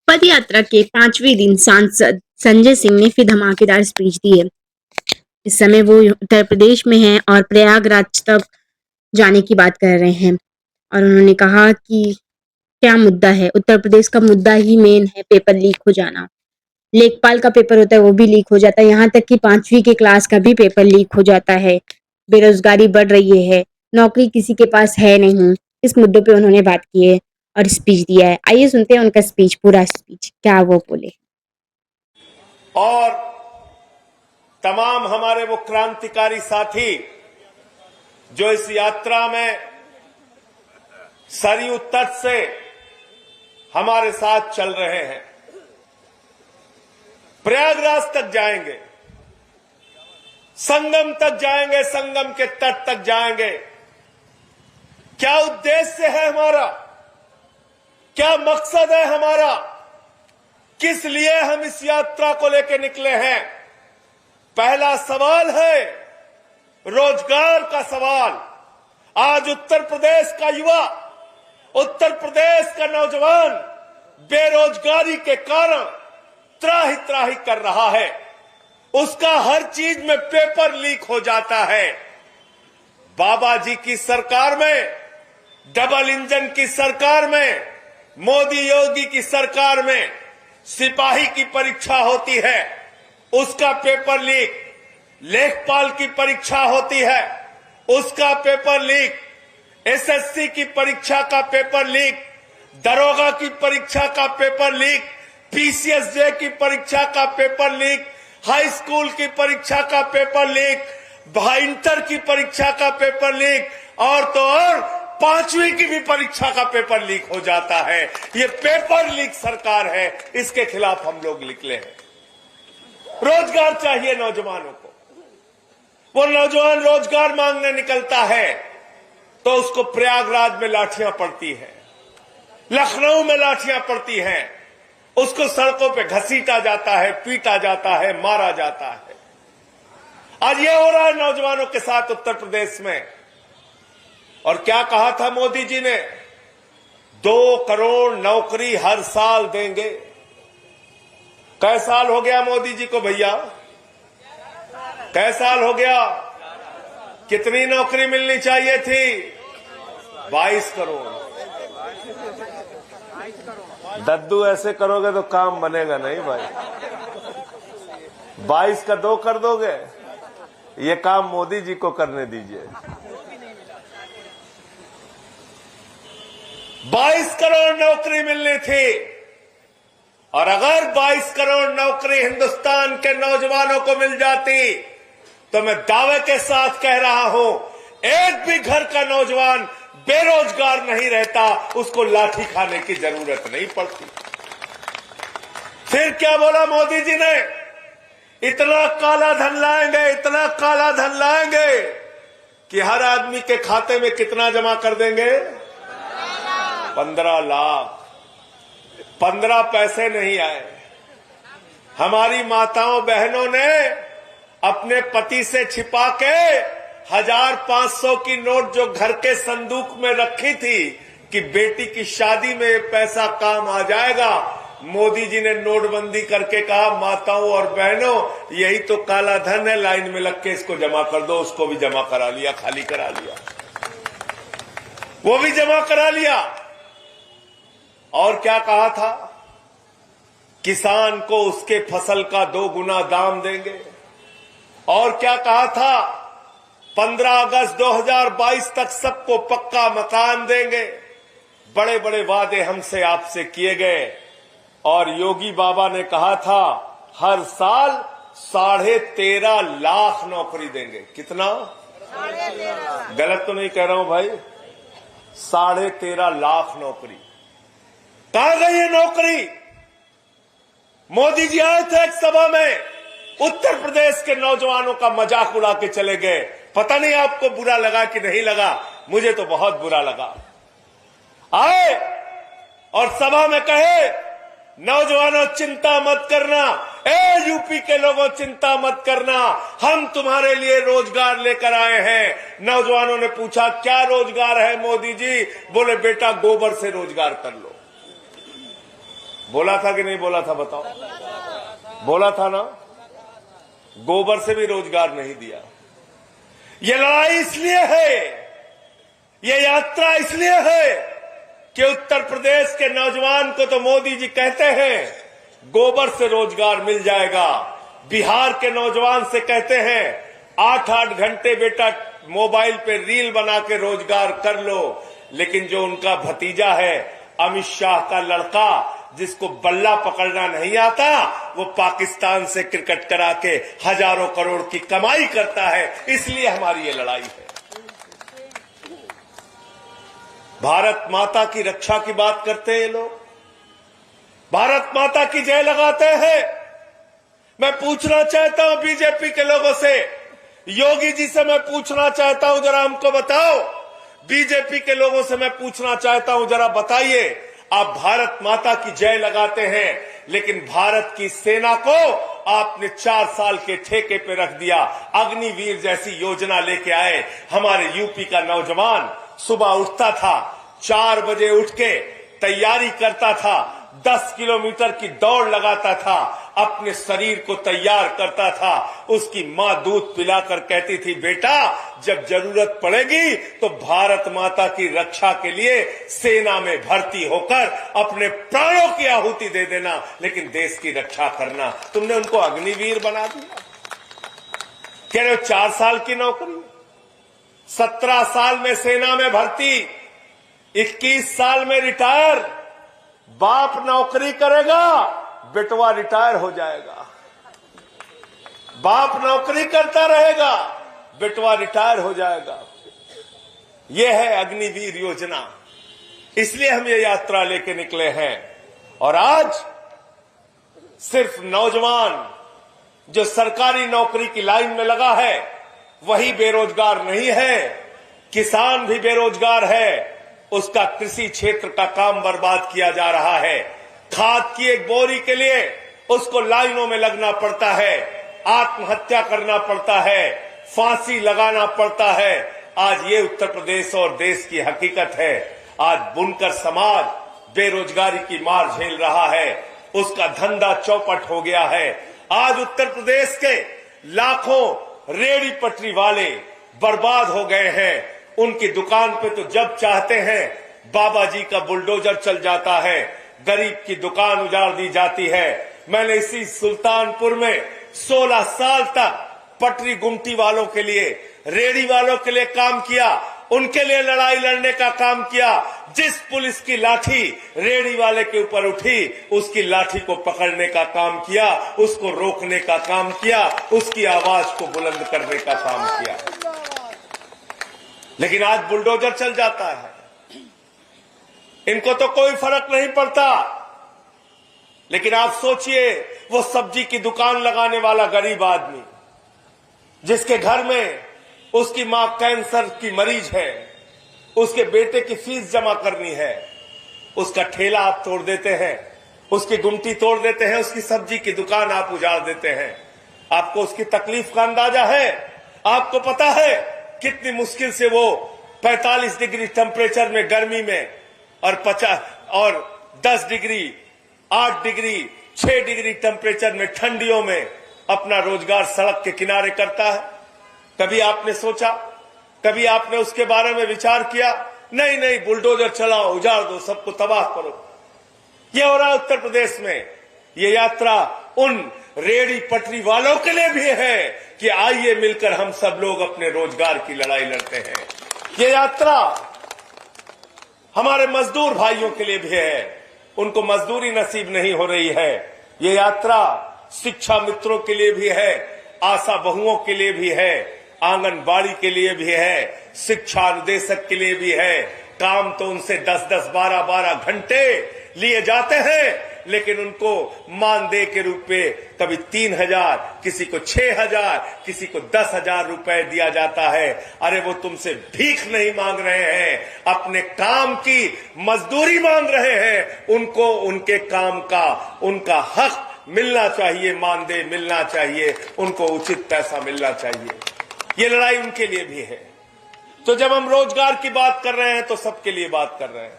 पद यात्रा के 5वें दिन सांसद संजय सिंह ने फिर धमाकेदार स्पीच दी है। इस समय वो उत्तर प्रदेश में हैं और प्रयागराज तक जाने की बात कर रहे हैं और उन्होंने कहा कि क्या मुद्दा है। उत्तर प्रदेश का मुद्दा ही मेन है पेपर लीक हो जाना। लेखपाल का पेपर होता है वो भी लीक हो जाता है, यहाँ तक कि 5वीं के क्लास का भी पेपर लीक हो जाता है। बेरोजगारी बढ़ रही है, नौकरी किसी के पास है नहीं। इस मुद्दों पे उन्होंने बात की है और स्पीच दिया है। आइए सुनते हैं उनका स्पीच, पूरा स्पीच क्या वो बोले। और तमाम हमारे वो क्रांतिकारी साथी जो इस यात्रा में सरयू तट से हमारे साथ चल रहे हैं, प्रयागराज तक जाएंगे, संगम तक जाएंगे, संगम के तट तक जाएंगे। क्या उद्देश्य है हमारा, क्या मकसद है हमारा, किस लिए हम इस यात्रा को लेकर निकले हैं? पहला सवाल है रोजगार का सवाल। आज उत्तर प्रदेश का युवा, उत्तर प्रदेश का नौजवान बेरोजगारी के कारण त्राही त्राही कर रहा है। उसका हर चीज में पेपर लीक हो जाता है। बाबा जी की सरकार में, डबल इंजन की सरकार में, मोदी योगी की सरकार में सिपाही की परीक्षा होती है, उसका पेपर लीक। लेखपाल की परीक्षा होती है, उसका पेपर लीक। एसएससी की परीक्षा का पेपर लीक, दरोगा की परीक्षा का पेपर लीक, पीसीएसजे की परीक्षा का पेपर लीक, हाई स्कूल की परीक्षा का पेपर लीक, इंटर की परीक्षा का पेपर लीक, और तो और 5वीं की भी परीक्षा का पेपर लीक हो जाता है। ये पेपर लीक सरकार है, इसके खिलाफ हम लोग निकले हैं। रोजगार चाहिए नौजवानों को। वो नौजवान रोजगार मांगने निकलता है तो उसको प्रयागराज में लाठियां पड़ती है, लखनऊ में लाठियां पड़ती हैं, उसको सड़कों पे घसीटा जाता है, पीटा जाता है, मारा जाता है। आज ये हो रहा है नौजवानों के साथ उत्तर प्रदेश में। और क्या कहा था मोदी जी ने? 2 करोड़ नौकरी हर साल देंगे। कै साल हो गया मोदी जी को भैया? कै साल हो गया? कितनी नौकरी मिलनी चाहिए थी? 22 करोड़। दद्दू ऐसे करोगे तो काम बनेगा नहीं भाई। 22 का 2 कर दोगे, ये काम मोदी जी को करने दीजिए। 22 करोड़ नौकरी मिलनी थी। और अगर 22 करोड़ नौकरी हिंदुस्तान के नौजवानों को मिल जाती तो मैं दावे के साथ कह रहा हूं, एक भी घर का नौजवान बेरोजगार नहीं रहता, उसको लाठी खाने की जरूरत नहीं पड़ती। फिर क्या बोला मोदी जी ने? इतना काला धन लाएंगे, इतना काला धन लाएंगे कि हर आदमी के खाते में कितना जमा कर देंगे? 15 लाख। 15 पैसे नहीं आए। हमारी माताओं बहनों ने अपने पति से छिपा के 1500 की नोट जो घर के संदूक में रखी थी कि बेटी की शादी में ये पैसा काम आ जाएगा, मोदी जी ने नोटबंदी करके कहा माताओं और बहनों यही तो काला धन है, लाइन में लग के इसको जमा कर दो। उसको भी जमा करा लिया, खाली करा लिया, वो भी जमा करा लिया। और क्या कहा था? किसान को उसके फसल का 2 गुना दाम देंगे। और क्या कहा था? 15 अगस्त 2022 तक सबको पक्का मकान देंगे। बड़े बड़े वादे हमसे आपसे किए गए। और योगी बाबा ने कहा था हर साल 13.5 लाख नौकरी देंगे। कितना? 13.5। गलत तो नहीं कह रहा हूं भाई? 13.5 लाख नौकरी। कहां गई ये नौकरी? मोदी जी आए थे एक सभा में, उत्तर प्रदेश के नौजवानों का मजाक उड़ा के चले गए। पता नहीं आपको बुरा लगा कि नहीं लगा, मुझे तो बहुत बुरा लगा। आए और सभा में कहे नौजवानों चिंता मत करना, यूपी के लोगों चिंता मत करना, हम तुम्हारे लिए रोजगार लेकर आए हैं। नौजवानों ने पूछा क्या रोजगार है मोदी जी? बोले बेटा गोबर से रोजगार कर लो। बोला था कि नहीं बोला था बताओ? बोला था ना। गोबर से भी रोजगार नहीं दिया। ये लड़ाई इसलिए है, ये यात्रा इसलिए है कि उत्तर प्रदेश के नौजवान को तो मोदी जी कहते हैं गोबर से रोजगार मिल जाएगा। बिहार के नौजवान से कहते हैं 8-8 घंटे बेटा मोबाइल पे रील बना के रोजगार कर लो। लेकिन जो उनका भतीजा है अमित शाह का लड़का, जिसको बल्ला पकड़ना नहीं आता, वो पाकिस्तान से क्रिकेट करा के हजारों करोड़ की कमाई करता है। इसलिए हमारी ये लड़ाई है। भारत माता की रक्षा की बात करते हैं ये लोग, भारत माता की जय लगाते हैं। मैं पूछना चाहता हूं बीजेपी के लोगों से, योगी जी से मैं पूछना चाहता हूं, जरा हमको बताओ। बीजेपी के लोगों से मैं पूछना चाहता हूं, जरा बताइए, आप भारत माता की जय लगाते हैं, लेकिन भारत की सेना को आपने 4 साल के ठेके पे रख दिया। अग्निवीर जैसी योजना लेके आए। हमारे यूपी का नौजवान सुबह उठता था, 4 बजे उठ के तैयारी करता था, 10 किलोमीटर की दौड़ लगाता था, अपने शरीर को तैयार करता था। उसकी मां दूध पिलाकर कहती थी, बेटा जब जरूरत पड़ेगी तो भारत माता की रक्षा के लिए सेना में भर्ती होकर अपने प्राणों की आहुति दे देना, लेकिन देश की रक्षा करना। तुमने उनको अग्निवीर बना दिया। कह रहे हो 4 साल की नौकरी, 17 साल में सेना में भर्ती, 21 साल में रिटायर। बाप नौकरी करेगा, बेटवा रिटायर हो जाएगा। बाप नौकरी करता रहेगा, बेटवा रिटायर हो जाएगा। यह है अग्निवीर योजना। इसलिए हम ये यात्रा लेके निकले हैं। और आज सिर्फ नौजवान जो सरकारी नौकरी की लाइन में लगा है वही बेरोजगार नहीं है, किसान भी बेरोजगार है। उसका कृषि क्षेत्र का काम बर्बाद किया जा रहा है। खाद की एक बोरी के लिए उसको लाइनों में लगना पड़ता है, आत्महत्या करना पड़ता है, फांसी लगाना पड़ता है। आज ये उत्तर प्रदेश और देश की हकीकत है। आज बुनकर समाज बेरोजगारी की मार झेल रहा है, उसका धंधा चौपट हो गया है। आज उत्तर प्रदेश के लाखों रेहड़ी पटरी वाले बर्बाद हो गए हैं। उनकी दुकान पे तो जब चाहते हैं बाबा जी का बुलडोजर चल जाता है, गरीब की दुकान उजाड़ दी जाती है। मैंने इसी सुल्तानपुर में 16 साल तक पटरी गुमटी वालों के लिए, रेहड़ी वालों के लिए काम किया, उनके लिए लड़ाई लड़ने का काम किया। जिस पुलिस की लाठी रेहड़ी वाले के ऊपर उठी, उसकी लाठी को पकड़ने का काम किया, उसको रोकने का काम किया, उसकी आवाज को बुलंद करने का काम किया। लेकिन आज बुलडोजर चल जाता है, इनको तो कोई फर्क नहीं पड़ता। लेकिन आप सोचिए, वो सब्जी की दुकान लगाने वाला गरीब आदमी, जिसके घर में उसकी मां कैंसर की मरीज है, उसके बेटे की फीस जमा करनी है, उसका ठेला आप तोड़ देते हैं, उसकी गुमटी तोड़ देते हैं, उसकी सब्जी की दुकान आप उजाड़ देते हैं। आपको उसकी तकलीफ का अंदाजा है? आपको पता है कितनी मुश्किल से वो 45 डिग्री टेम्परेचर में गर्मी में और 10 डिग्री, 8 डिग्री, 6 डिग्री टेम्परेचर में ठंडियों में अपना रोजगार सड़क के किनारे करता है? कभी आपने सोचा, कभी आपने उसके बारे में विचार किया? नहीं नहीं, बुलडोजर चलाओ, उजाड़ दो, सबको तबाह करो। ये हो रहा है उत्तर प्रदेश में। ये यात्रा उन रेहड़ी पटरी वालों के लिए भी है कि आइए मिलकर हम सब लोग अपने रोजगार की लड़ाई लड़ते हैं। ये यात्रा हमारे मजदूर भाइयों के लिए भी है, उनको मजदूरी नसीब नहीं हो रही है। ये यात्रा शिक्षा मित्रों के लिए भी है, आशा बहुओं के लिए भी है, आंगनबाड़ी के लिए भी है, शिक्षा अनुदेशक के लिए भी है। काम तो उनसे 10-10, 12-12 घंटे लिए जाते हैं, लेकिन उनको मानदेय के रूप में कभी 3,000, किसी को 6,000, किसी को 10,000 रुपए दिया जाता है। अरे वो तुमसे भीख नहीं मांग रहे हैं, अपने काम की मजदूरी मांग रहे हैं। उनको उनके काम का उनका हक मिलना चाहिए, मानदेय मिलना चाहिए, उनको उचित पैसा मिलना चाहिए। ये लड़ाई उनके लिए भी है। तो जब हम रोजगार की बात कर रहे हैं तो सबके लिए बात कर रहे हैं।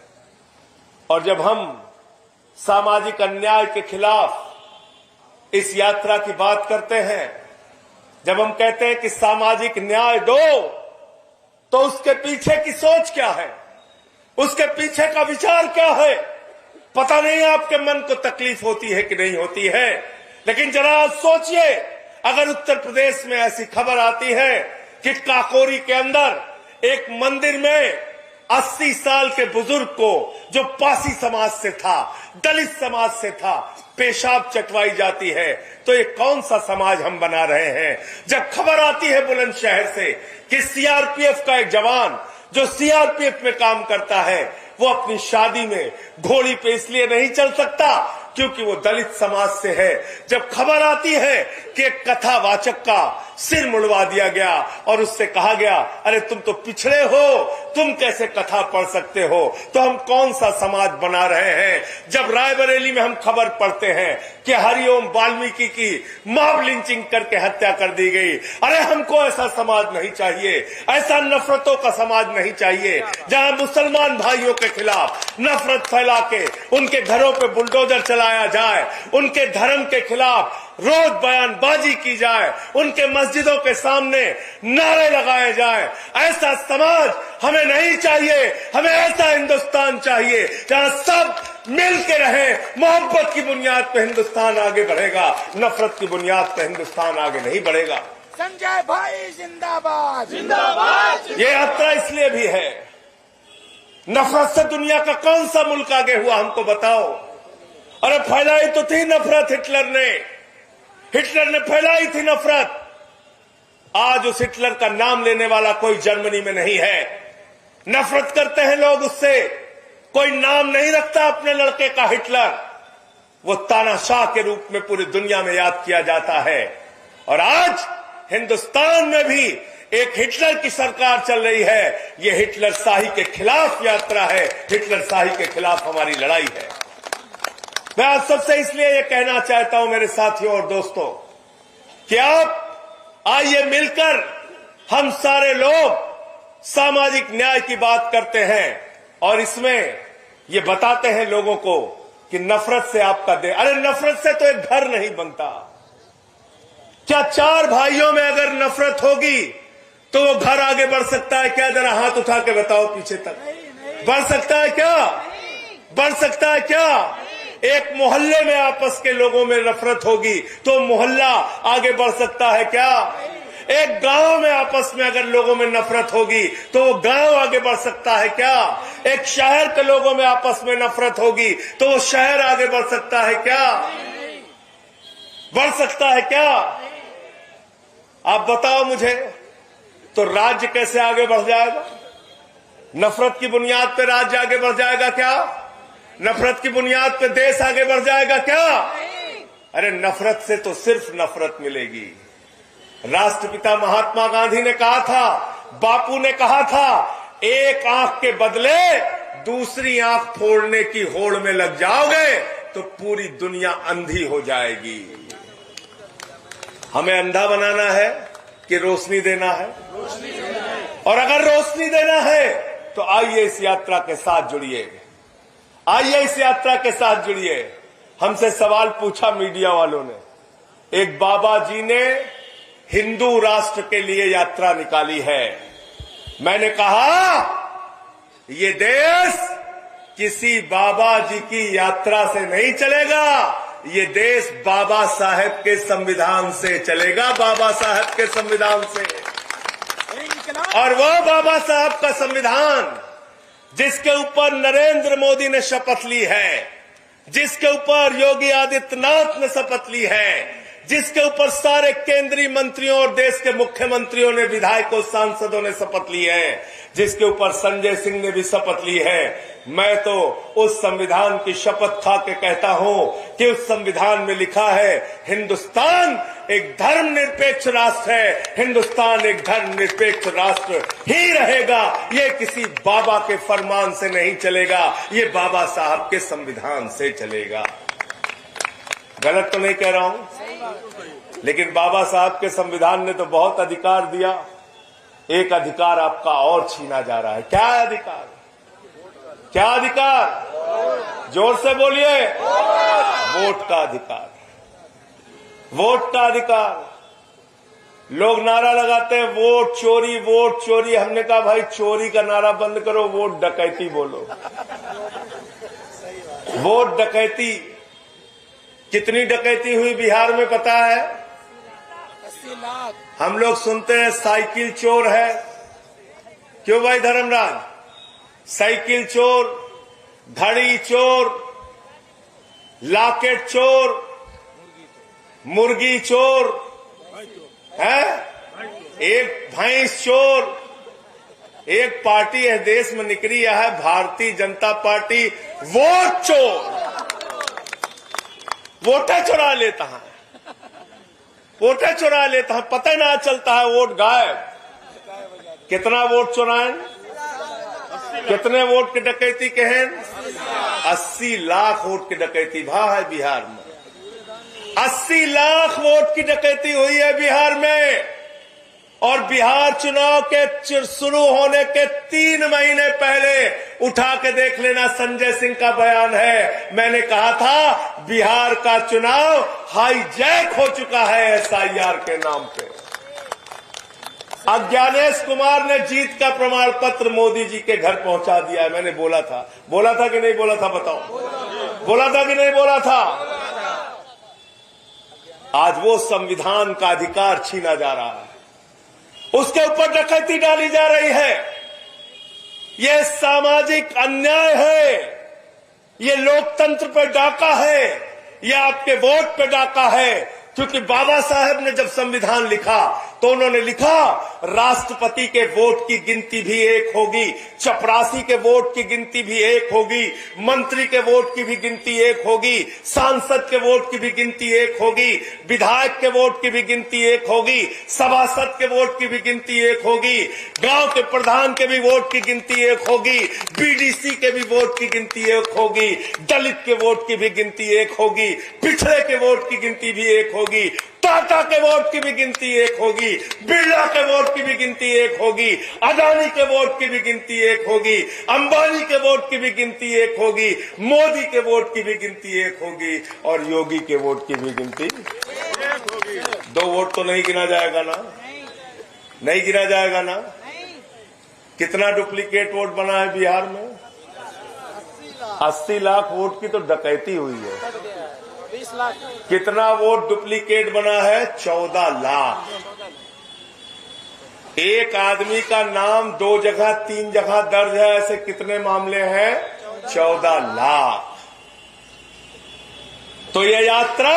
और जब हम सामाजिक अन्याय के खिलाफ इस यात्रा की बात करते हैं। जब हम कहते हैं कि सामाजिक न्याय दो, तो उसके पीछे की सोच क्या है, उसके पीछे का विचार क्या है, पता नहीं आपके मन को तकलीफ होती है कि नहीं होती है। लेकिन जरा आप सोचिए, अगर उत्तर प्रदेश में ऐसी खबर आती है कि काकोरी के अंदर एक मंदिर में 80 साल के बुजुर्ग को, जो पासी समाज से था, दलित समाज से था, पेशाब चटवाई जाती है, तो ये कौन सा समाज हम बना रहे हैं। जब खबर आती है बुलंदशहर से कि सीआरपीएफ का एक जवान जो सीआरपीएफ में काम करता है, वो अपनी शादी में घोड़ी पे इसलिए नहीं चल सकता क्योंकि वो दलित समाज से है। जब खबर आती है कि एक कथावाचक का सिर मुड़वा दिया गया और उससे कहा गया, अरे तुम तो पिछड़े हो, तुम कैसे कथा पढ़ सकते हो, तो हम कौन सा समाज बना रहे हैं। जब रायबरेली में हम खबर पढ़ते हैं कि हरिओम वाल्मीकि की मॉब लिंचिंग करके हत्या कर दी गई, अरे हमको ऐसा समाज नहीं चाहिए, ऐसा नफरतों का समाज नहीं चाहिए जहां मुसलमान भाइयों के खिलाफ नफरत फैला के उनके घरों पे बुलडोजर चलाया जाए, उनके धर्म के खिलाफ रोज बयानबाजी की जाए, उनके मस्जिदों के सामने नारे लगाए जाए। ऐसा समाज हमें नहीं चाहिए। हमें ऐसा हिंदुस्तान चाहिए जहां सब मिल के रहे। मोहब्बत की बुनियाद पे हिंदुस्तान आगे बढ़ेगा, नफरत की बुनियाद पे हिंदुस्तान आगे नहीं बढ़ेगा। संजय भाई जिंदाबाद जिंदाबाद। ये यात्रा इसलिए भी है, नफरत से दुनिया का कौन सा मुल्क आगे हुआ, हमको बताओ। अरे फैलाई तो थी नफरत हिटलर ने फैलाई थी नफरत। आज उस हिटलर का नाम लेने वाला कोई जर्मनी में नहीं है। नफरत करते हैं लोग उससे, कोई नाम नहीं रखता अपने लड़के का हिटलर। वो तानाशाह के रूप में पूरी दुनिया में याद किया जाता है। और आज हिंदुस्तान में भी एक हिटलर की सरकार चल रही है। ये हिटलर शाही के खिलाफ यात्रा है, हिटलर शाही के खिलाफ हमारी लड़ाई है। मैं आप सबसे इसलिए ये कहना चाहता हूं मेरे साथियों और दोस्तों कि आप आइए मिलकर हम सारे लोग सामाजिक न्याय की बात करते हैं और इसमें ये बताते हैं लोगों को कि नफरत से आपका दे, अरे नफरत से तो एक घर नहीं बनता। क्या 4 भाइयों में अगर नफरत होगी तो वो घर आगे बढ़ सकता है क्या? जरा हाथ उठा के बताओ पीछे तक। बढ़ सकता है क्या? बढ़ सकता है क्या? एक मोहल्ले में आपस के लोगों में नफरत होगी तो मोहल्ला आगे बढ़ सकता है क्या? एक गांव में आपस में अगर लोगों में नफरत होगी तो वो गांव आगे बढ़ सकता है क्या? एक शहर के लोगों में आपस में नफरत होगी तो वो शहर आगे बढ़ सकता है क्या? बढ़ सकता है क्या? आप बताओ मुझे। तो राज्य कैसे आगे बढ़ जाएगा? नफरत की बुनियाद पर राज्य आगे बढ़ जाएगा क्या? नफरत की बुनियाद पर देश आगे बढ़ जाएगा क्या? अरे नफरत से तो सिर्फ नफरत मिलेगी। राष्ट्रपिता महात्मा गांधी ने कहा था, बापू ने कहा था, एक आंख के बदले दूसरी आंख फोड़ने की होड़ में लग जाओगे तो पूरी दुनिया अंधी हो जाएगी। हमें अंधा बनाना है कि रोशनी देना है? और अगर रोशनी देना है तो आइए इस यात्रा के साथ जुड़िए, आइए इस यात्रा के साथ जुड़िए। हमसे सवाल पूछा मीडिया वालों ने। एक बाबा जी ने हिंदू राष्ट्र के लिए यात्रा निकाली है। मैंने कहा ये देश किसी बाबा जी की यात्रा से नहीं चलेगा, ये देश बाबा साहेब के संविधान से चलेगा, बाबा साहेब के संविधान से। और वो बाबा साहब का संविधान जिसके ऊपर नरेंद्र मोदी ने शपथ ली है, जिसके ऊपर योगी आदित्यनाथ ने शपथ ली है, जिसके ऊपर सारे केंद्रीय मंत्रियों और देश के मुख्यमंत्रियों ने, विधायकों, सांसदों ने शपथ ली है, जिसके ऊपर संजय सिंह ने भी शपथ ली है। मैं तो उस संविधान की शपथ खा के कहता हूं कि उस संविधान में लिखा है हिंदुस्तान एक धर्मनिरपेक्ष राष्ट्र है, हिंदुस्तान एक धर्मनिरपेक्ष राष्ट्र ही रहेगा। ये किसी बाबा के फरमान से नहीं चलेगा, ये बाबा साहब के संविधान से चलेगा। गलत तो नहीं कह रहा हूं, लेकिन बाबा साहब के संविधान ने तो बहुत अधिकार दिया। एक अधिकार आपका और छीना जा रहा है। क्या अधिकार? क्या अधिकार? जोर से बोलिए, वोट का अधिकार, वोट का अधिकार। लोग नारा लगाते हैं वोट चोरी, वोट चोरी। हमने कहा भाई चोरी का नारा बंद करो, वोट डकैती बोलो। वोट डकैती, कितनी डकैती हुई बिहार में पता है? 80 लाख। हम लोग सुनते हैं साइकिल चोर है। क्यों भाई धर्मराज? साइकिल चोर, घड़ी चोर, लॉकेट चोर, मुर्गी चोर है, एक भैंस चोर। एक पार्टी है देश में निकली है भारतीय जनता पार्टी, वोट चोर। वोटें चुरा लेता है, वोटें चुरा लेता है, पता ना चलता है, वोट गायब। कितना वोट चुराएं? कितने वोट की डकैती कहें? 80 लाख वोट की डकैती भा है बिहार में। 80 लाख वोट की डकैती हुई है बिहार में। और बिहार चुनाव के शुरू होने के 3 महीने पहले उठा के देख लेना, संजय सिंह का बयान है। मैंने कहा था बिहार का चुनाव हाईजैक हो चुका है SIR के नाम पे। ज्ञानेश कुमार ने जीत का प्रमाण पत्र मोदी जी के घर पहुंचा दिया है। मैंने बोला था कि नहीं बोला था? बताओ, बोला था कि नहीं बोला था? आज वो संविधान का अधिकार छीना जा रहा है, उसके ऊपर डकैती डाली जा रही है। ये सामाजिक अन्याय है, ये लोकतंत्र पे डाका है, ये आपके वोट पे डाका है। क्योंकि बाबा साहब ने जब संविधान लिखा तो उन्होंने लिखा राष्ट्रपति के वोट की गिनती भी एक होगी, चपरासी के वोट की गिनती भी एक होगी, मंत्री के वोट की भी गिनती एक होगी, सांसद के वोट की भी गिनती एक होगी, विधायक के वोट की भी गिनती एक होगी, सभासद के वोट की भी गिनती एक होगी, गांव के प्रधान के भी वोट की गिनती एक होगी, BDC के भी वोट की गिनती एक होगी, दलित के वोट की भी गिनती एक होगी, पिछड़े के वोट की गिनती भी एक होगी, टाटा के वोट की भी गिनती एक होगी, बिरला के वोट की भी गिनती एक होगी, अदानी के वोट की भी गिनती एक होगी, अंबानी के वोट की भी गिनती एक होगी, मोदी के वोट की भी गिनती एक होगी, और योगी के वोट की भी गिनती एक होगी। 2 वोट तो नहीं गिना जाएगा ना? नहीं गिना जाएगा ना? कितना डुप्लीकेट वोट बना है बिहार में? 80 लाख वोट की तो डकैती हुई है। 20 लाख। कितना वोट डुप्लीकेट बना है? 14 लाख। एक आदमी का नाम 2 जगह 3 जगह दर्ज है, ऐसे कितने मामले हैं? 14 लाख। तो यह यात्रा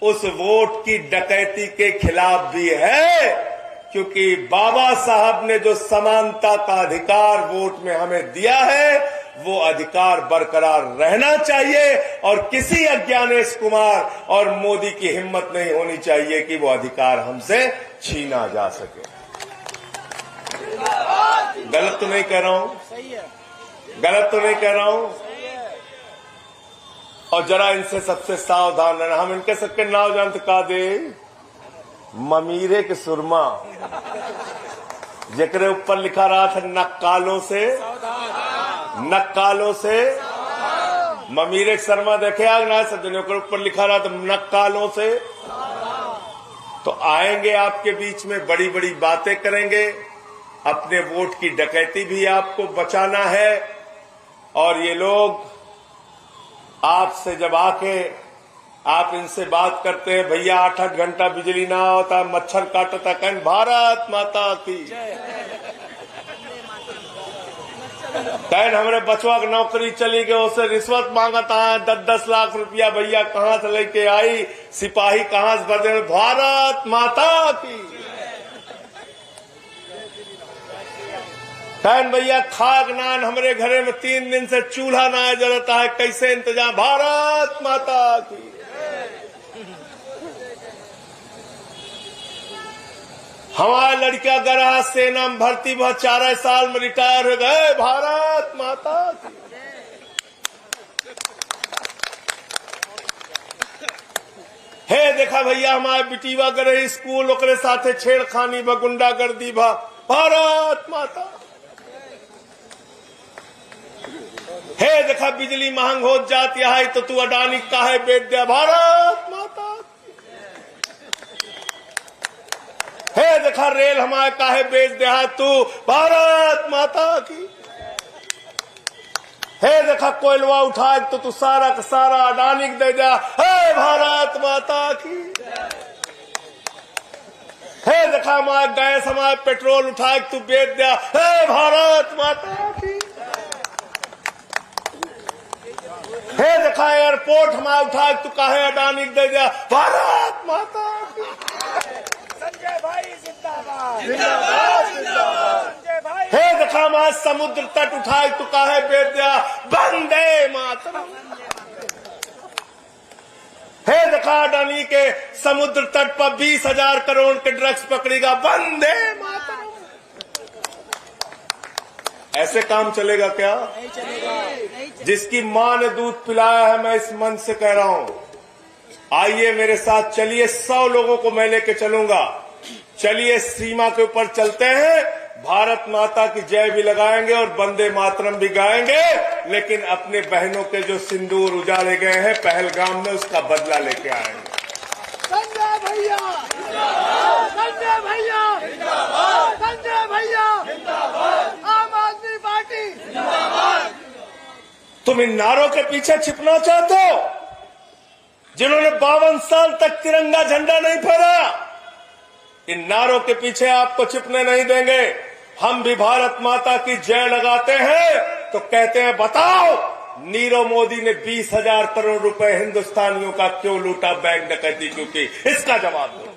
उस वोट की डकैती के खिलाफ भी है, क्योंकि बाबा साहब ने जो समानता का अधिकार वोट में हमें दिया है, वो अधिकार बरकरार रहना चाहिए। और किसी ज्ञानेश कुमार और मोदी की हिम्मत नहीं होनी चाहिए कि वो अधिकार हमसे छीना जा सके। गलत तो नहीं कह रहा हूं? गलत तो नहीं कह रहा हूं? और जरा इनसे सबसे सावधान रहना। हम इनके सबके नाव जानते का दे, ममीरे के सुरमा, जेकरे ऊपर लिखा रहा था नक्कालों से, नक्कालों से। ममीरे शर्मा देखे आग ना सज्जनों के ऊपर लिखा रहा था नक्कालों से। तो आएंगे आपके बीच में, बड़ी बड़ी बातें करेंगे। अपने वोट की डकैती भी आपको बचाना है। और ये लोग आपसे जब आके आप इनसे बात करते हैं, भैया 8-8 घंटा बिजली ना होता, मच्छर काटता, कहीं भारत माता की, कहीं हमारे बचवा की नौकरी चली गई, उससे रिश्वत मांगता है 10-10 लाख रुपया, भैया कहां से लेके आई, सिपाही कहां से भर दे, भारत माता की। कहन भैया खाक नान हमारे घरे में 3 दिन से चूल्हा ना जलता है, कैसे इंतजाम, भारत माता की। हमारा लड़का गरा सेना में भर्ती हुआ, 4 साल में रिटायर हो गए, भारत माता की। हे देखा भैया हमारे बिटीवा गरे स्कूल, ओकरे साथे छेड़खानी बा, गुंडागर्दी बा, भारत माता। हे देखा बिजली महंग हो जाती है तो तू अडानी काहे बेच दे भारत माता। हे देखा रेल हमारे काहे बेच दे है तू भारत माता की। हे देखा कोयलवा उठा तो तू सारा का सारा अडानी दे दिया हे भारत माता की। हे देखा हमारे गैस हमारे पेट्रोल उठा तू बेच दिया हे भारत माता की। हे देखा एयरपोर्ट हमारे उठा तू काहे अडानी दे दिया भारत माता की। संजय भाई जिंदाबाद जिंदाबाद जिंदाबाद। संजय भाई हे देखा हमारे समुद्र तट उठाए तू काहे बेच दिया वंदे मातरम। हे देखा अडानी के समुद्र तट पर 20,000 करोड़ के ड्रग्स पकड़ेगा वंदे मातरम। ऐसे काम चलेगा क्या? नहीं चलेगा। जिसकी मां ने दूध पिलाया है मैं इस मन से कह रहा हूं आइए मेरे साथ चलिए 100 लोगों को मैं लेके चलूंगा। चलिए सीमा के ऊपर चलते हैं भारत माता की जय भी लगाएंगे और वंदे मातरम भी गाएंगे लेकिन अपने बहनों के जो सिंदूर उजाड़े गए हैं पहलगाम में उसका बदला लेके आएंगे। संजय भैया संजय भैया संजय भैया आम आदमी पार्टी। तुम इन नारों के पीछे छिपना चाहते हो जिन्होंने 52 साल तक तिरंगा झंडा नहीं फहराया। इन नारों के पीछे आपको छिपने नहीं देंगे। हम भी भारत माता की जय लगाते हैं तो कहते हैं बताओ नीरव मोदी ने 20,000 करोड़ रुपए हिंदुस्तानियों का क्यों लूटा बैंक डकैती क्योंकि इसका जवाब दो।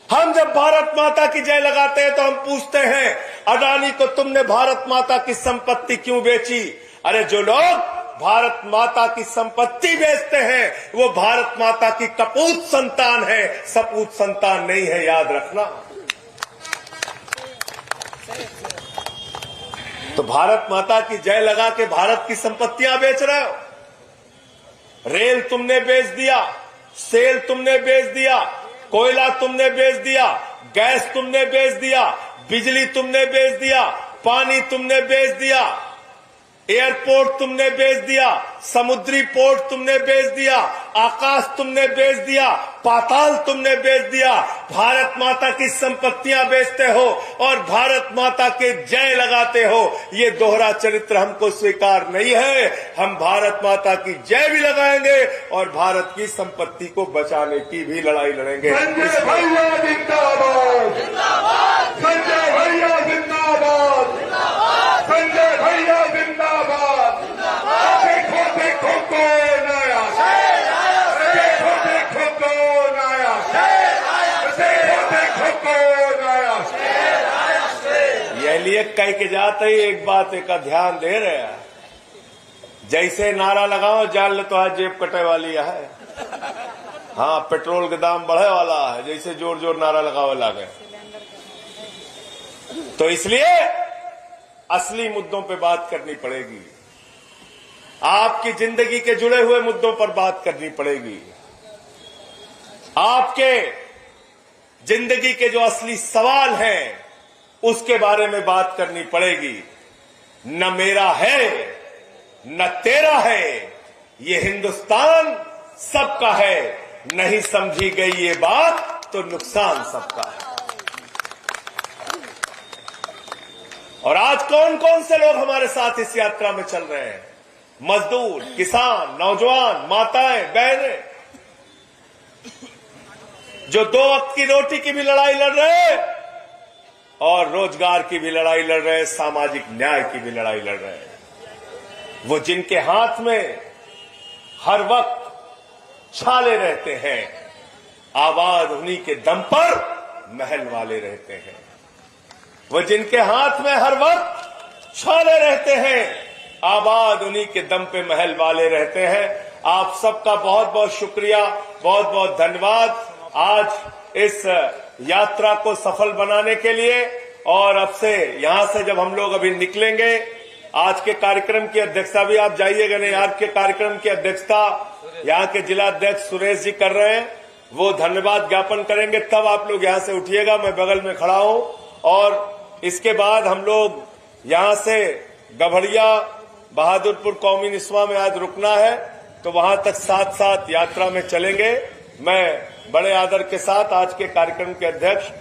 हम जब भारत माता की जय लगाते हैं तो हम पूछते हैं अडानी को तुमने भारत माता की संपत्ति क्यों बेची। अरे जो लोग भारत माता की संपत्ति बेचते हैं वो भारत माता की कपूत संतान है सपूत संतान नहीं है याद रखना। तो भारत माता की जय लगा के भारत की संपत्तियां बेच रहे हो। रेल तुमने बेच दिया, सेल तुमने बेच दिया, कोयला तुमने बेच दिया, गैस तुमने बेच दिया, बिजली तुमने बेच दिया, पानी तुमने बेच दिया, एयरपोर्ट तुमने बेच दिया, समुद्री पोर्ट तुमने बेच दिया, आकाश तुमने बेच दिया, पाताल तुमने बेच दिया। भारत माता की संपत्तियां बेचते हो और भारत माता के जय लगाते हो। ये दोहरा चरित्र हमको स्वीकार नहीं है। हम भारत माता की जय भी लगाएंगे और भारत की संपत्ति को बचाने की भी लड़ाई लड़ेंगे। संजय भैया जिंदाबाद संजय भैया जिंदाबाद संजय भैया जिंदाबाद। देखो देखो कौन आया देखो देखो कौन आया देखो देखो कौन आया। ये लिए कह के जाते ही एक बात का ध्यान दे रहे हैं जैसे नारा लगाओ जान ले तो आज जेब कटे वाली है। हाँ पेट्रोल के दाम बढ़े वाला है जैसे जोर जोर नारा लगावे लागे। तो इसलिए असली मुद्दों पे बात करनी पड़ेगी। आपकी जिंदगी के जुड़े हुए मुद्दों पर बात करनी पड़ेगी। आपके जिंदगी के जो असली सवाल हैं उसके बारे में बात करनी पड़ेगी। न मेरा है न तेरा है ये हिंदुस्तान सबका है। नहीं समझी गई ये बात तो नुकसान सबका है। और आज कौन कौन से लोग हमारे साथ इस यात्रा में चल रहे हैं? मजदूर, किसान, नौजवान, माताएं, बहनें जो 2 वक्त की रोटी की भी लड़ाई लड़ रहे हैं और रोजगार की भी लड़ाई लड़ रहे हैं, सामाजिक न्याय की भी लड़ाई लड़ रहे हैं। वो जिनके हाथ में हर वक्त छाले रहते हैं, आबाद उन्हीं के दम पर महल वाले रहते हैं। वो जिनके हाथ में हर वक्त छाले रहते हैं, आबाद उन्हीं के दम पे महल वाले रहते हैं। आप सबका बहुत बहुत शुक्रिया, बहुत बहुत धन्यवाद आज इस यात्रा को सफल बनाने के लिए। और अब से यहां से जब हम लोग अभी निकलेंगे, आज के कार्यक्रम की अध्यक्षता भी आप जाइएगा नहीं, आज के कार्यक्रम की अध्यक्षता यहाँ के जिला अध्यक्ष सुरेश जी कर रहे हैं। वो धन्यवाद ज्ञापन करेंगे तब आप लोग यहां से उठिएगा। मैं बगल में खड़ा हूं। और इसके बाद हम लोग यहां से गभड़िया बहादुरपुर कौमी निस्वा में आज रुकना है, तो वहां तक साथ साथ यात्रा में चलेंगे। मैं बड़े आदर के साथ आज के कार्यक्रम के अध्यक्ष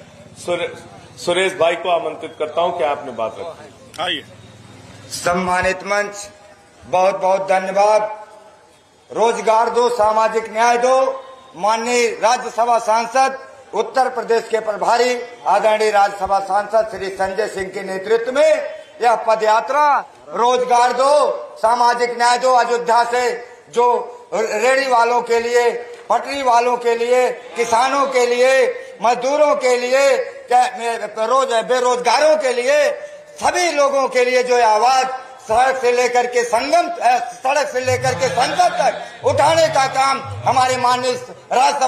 सुरेश भाई को आमंत्रित करता हूं कि आपने बात रखी। आइए। सम्मानित मंच, बहुत बहुत धन्यवाद। रोजगार दो, सामाजिक न्याय दो। माननीय राज्यसभा सांसद, उत्तर प्रदेश के प्रभारी आदरणीय राज्यसभा सांसद श्री संजय सिंह के नेतृत्व में यह पदयात्रा रोजगार दो, सामाजिक न्याय दो, अयोध्या से जो रेहड़ी वालों के लिए, पटरी वालों के लिए, किसानों के लिए, मजदूरों के लिए, बेरोजगारों के लिए, सभी लोगों के लिए जो आवाज सड़क से लेकर के संसद तक उठाने का काम हमारे माननीय राज्यसभा